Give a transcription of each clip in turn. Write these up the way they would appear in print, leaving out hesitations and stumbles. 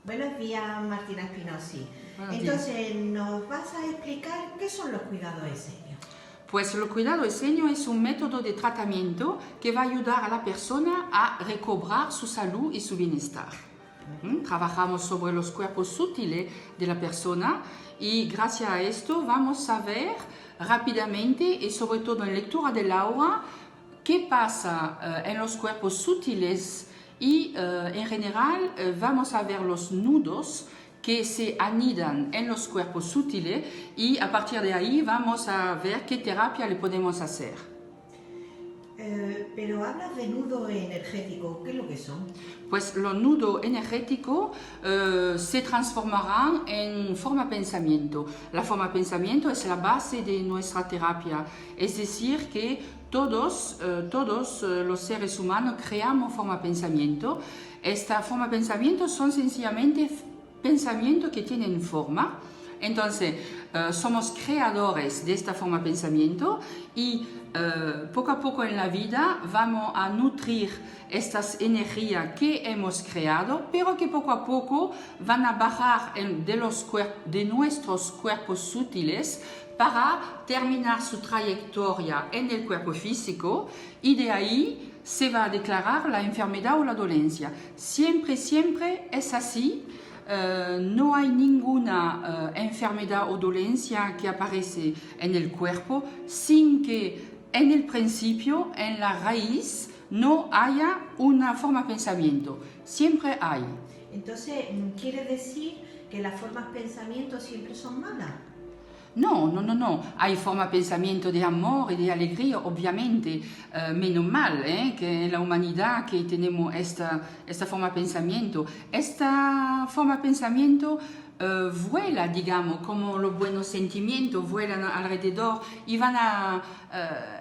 Buenos días, Martina Spinozzi. Buenos Entonces, ¿nos vas a explicar qué son los cuidados escenios? Pues el cuidado escénico es un método de tratamiento que va a ayudar a la persona a recobrar su salud y su bienestar. Trabajamos sobre los cuerpos sutiles de la persona y gracias a esto vamos a ver rápidamente y sobre todo en lectura del aura qué pasa en los cuerpos sutiles y en general vamos a ver los nudos que se anidan en los cuerpos sutiles y a partir de ahí vamos a ver qué terapia le podemos hacer. Pero hablas de nudo energético, ¿qué es lo que son? Pues los nudos energéticos se transformarán en forma pensamiento. La forma pensamiento es la base de nuestra terapia, es decir que todos los seres humanos creamos forma pensamiento. Esta forma pensamiento son sencillamente pensamientos que tienen forma. Entonces, somos creadores de esta forma pensamiento y poco a poco en la vida vamos a nutrir estas energías que hemos creado, pero que poco a poco van a bajar de nuestros cuerpos sutiles para terminar su trayectoria en el cuerpo físico y de ahí se va a declarar la enfermedad o la dolencia. Siempre es así. No hay ninguna enfermedad o dolencia que aparece en el cuerpo sin que en el principio, en la raíz, no haya una forma de pensamiento. Siempre hay. Entonces, ¿quiere decir que las formas pensamiento siempre son malas? No. Hay forma de pensamiento de amor y de alegría, obviamente. Menos mal que en la humanidad que tenemos esta forma de pensamiento. Esta forma de pensamiento vuela, digamos, como los buenos sentimientos vuelan alrededor y van a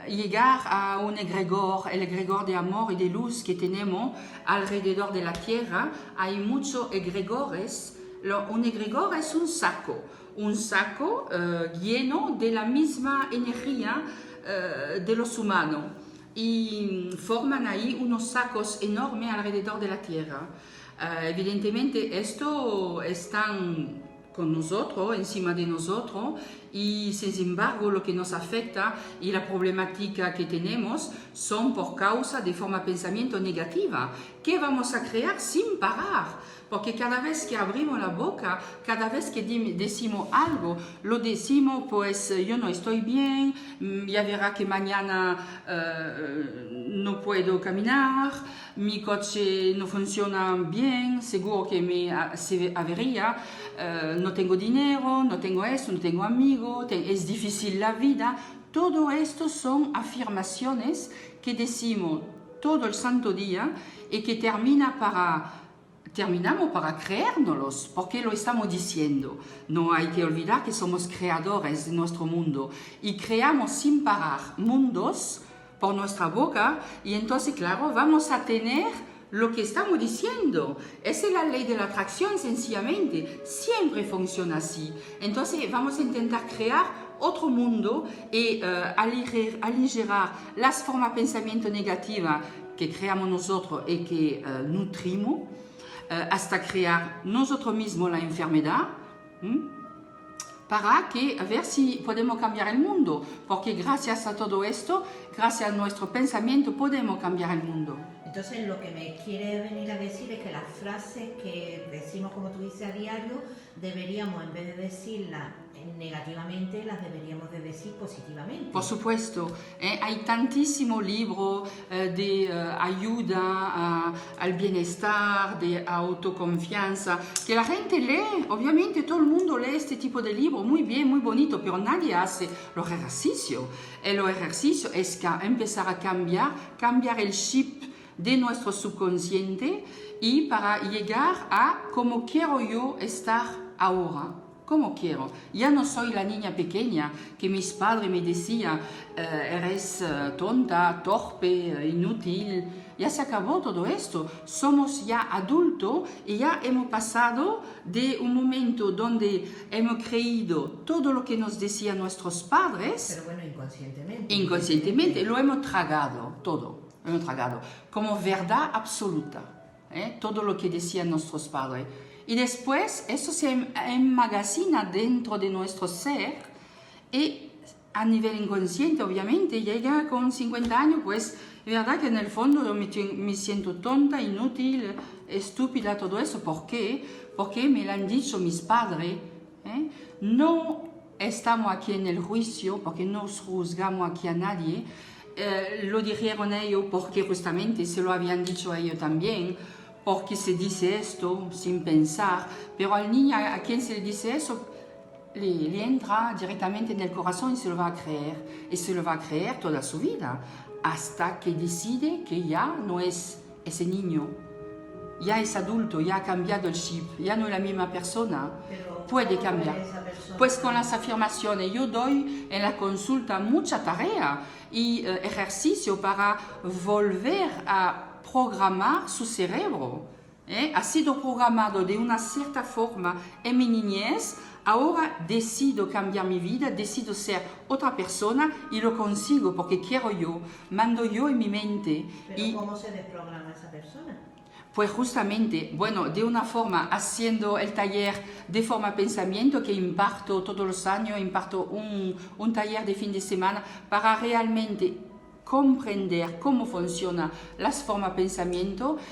llegar a un egregor, el egregor de amor y de luz que tenemos alrededor de la Tierra. Hay muchos egregores. Un egregor es un saco lleno de la misma energía de los humanos y forman ahí unos sacos enormes alrededor de la Tierra. Evidentemente esto están con nosotros, encima de nosotros y sin embargo lo que nos afecta y la problemática que tenemos son por causa de forma de pensamiento negativa que vamos a crear sin parar. Porque cada vez que abrimos la boca, cada vez que decimos algo, lo decimos pues yo no estoy bien, ya verá que mañana no puedo caminar, mi coche no funciona bien, seguro que se avería, no tengo dinero, no tengo esto, no tengo amigos, es difícil la vida. Todo esto son afirmaciones que decimos todo el santo día y que terminamos para creérnoslos, porque lo estamos diciendo. No hay que olvidar que somos creadores de nuestro mundo y creamos sin parar mundos por nuestra boca y entonces, claro, vamos a tener lo que estamos diciendo. Esa es la ley de la atracción, sencillamente. Siempre funciona así. Entonces, vamos a intentar crear otro mundo y aligerar las formas de pensamiento negativas que creamos nosotros y que nutrimos hasta crear nosotros mismos la enfermedad para a ver si podemos cambiar el mundo, porque gracias a todo esto, gracias a nuestro pensamiento podemos cambiar el mundo. Entonces lo que me quiere venir a decir es que las frases que decimos, como tú dices, a diario, deberíamos, en vez de decirlas negativamente, las deberíamos de decir positivamente. Por supuesto, hay tantísimos libros de ayuda al bienestar, de autoconfianza, que la gente lee. Obviamente todo el mundo lee este tipo de libros, muy bien, muy bonito, pero nadie hace los ejercicios. El ejercicio es empezar a cambiar el chip de nuestro subconsciente y para llegar a cómo quiero yo estar ahora. Como quiero. Ya no soy la niña pequeña que mis padres me decían, eres tonta, torpe, inútil. Ya se acabó todo esto. Somos ya adultos y ya hemos pasado de un momento donde hemos creído todo lo que nos decían nuestros padres. Pero bueno, inconscientemente. Inconscientemente lo hemos tragado, todo. Lo hemos tragado como verdad absoluta. Todo lo que decían nuestros padres. Y después eso se enmagazina dentro de nuestro ser y a nivel inconsciente, obviamente, llega con 50 años, pues es verdad que en el fondo yo me siento tonta, inútil, estúpida, todo eso. ¿Por qué? Porque me lo han dicho mis padres. No estamos aquí en el juicio, porque no juzgamos aquí a nadie. Lo dijeron ellos porque justamente se lo habían dicho a ellos también, porque se dice esto sin pensar, pero al niño a quien se le dice eso, le entra directamente en el corazón y se lo va a creer. Y se lo va a creer toda su vida, hasta que decide que ya no es ese niño, ya es adulto, ya ha cambiado el chip, ya no es la misma persona. Pero Puede ¿cómo cambiar. puede esa persona? Pues con las afirmaciones, yo doy en la consulta mucha tarea y ejercicio para volver a programar su cerebro. Ha sido programado de una cierta forma en mi niñez, ahora decido cambiar mi vida, decido ser otra persona y lo consigo porque quiero yo, mando yo en mi mente. Pero Y ¿cómo se desprograma esa persona? pues justamente, bueno, de una forma haciendo el taller de forma pensamiento que imparto todos los años, imparto un taller de fin de semana para realmente comprender cómo funciona las formas pensamiento